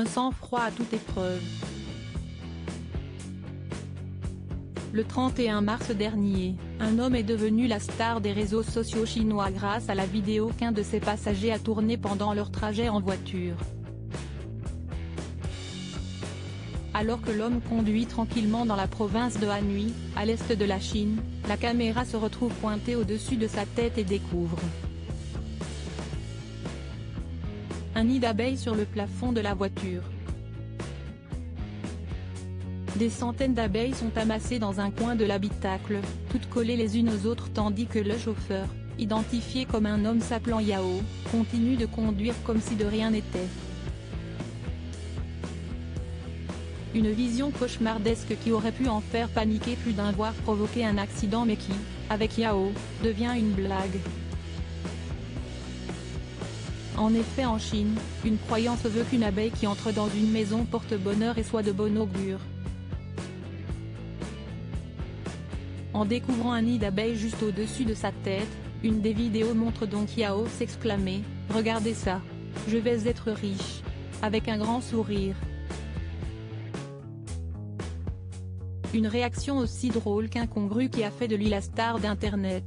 un sang-froid à toute épreuve. Le 31 mars dernier, un homme est devenu la star des réseaux sociaux chinois grâce à la vidéo qu'un de ses passagers a tournée pendant leur trajet en voiture. Alors que l'homme conduit tranquillement dans la province de Anhui, à l'est de la Chine, la caméra se retrouve pointée au-dessus de sa tête et découvre un nid d'abeilles sur le plafond de la voiture. Des centaines d'abeilles sont amassées dans un coin de l'habitacle, toutes collées les unes aux autres tandis que le chauffeur, identifié comme un homme s'appelant Yao, continue de conduire comme si de rien n'était. Une vision cauchemardesque qui aurait pu en faire paniquer plus d'un voire provoquer un accident mais qui, avec Yao, devient une blague. En effet en Chine, une croyance veut qu'une abeille qui entre dans une maison porte bonheur et soit de bon augure. En découvrant un nid d'abeilles juste au-dessus de sa tête, une des vidéos montre donc Yao s'exclamer « Regardez ça, je vais être riche », avec un grand sourire. Une réaction aussi drôle qu'incongrue qui a fait de lui la star d'Internet.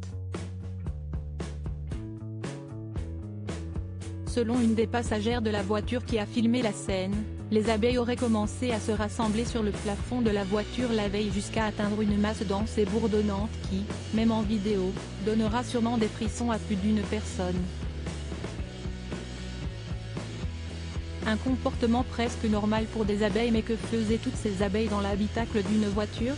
Selon une des passagères de la voiture qui a filmé la scène, les abeilles auraient commencé à se rassembler sur le plafond de la voiture la veille jusqu'à atteindre une masse dense et bourdonnante qui, même en vidéo, donnera sûrement des frissons à plus d'une personne. Un comportement presque normal pour des abeilles mais que faisaient toutes ces abeilles dans l'habitacle d'une voiture?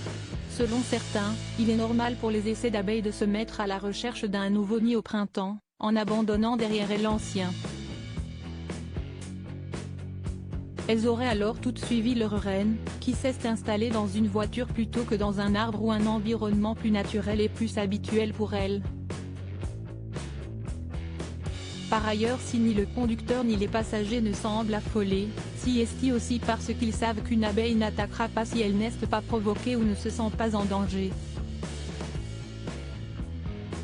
Selon certains, il est normal pour les essais d'abeilles de se mettre à la recherche d'un nouveau nid au printemps, en abandonnant derrière elles l'ancien. Elles auraient alors toutes suivi leur reine, qui s'est installée dans une voiture plutôt que dans un arbre ou un environnement plus naturel et plus habituel pour elles. Par ailleurs si ni le conducteur ni les passagers ne semblent affolés, si est-ce aussi parce qu'ils savent qu'une abeille n'attaquera pas si elle n'est pas provoquée ou ne se sent pas en danger.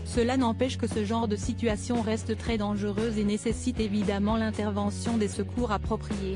Cela n'empêche que ce genre de situation reste très dangereuse et nécessite évidemment l'intervention des secours appropriés.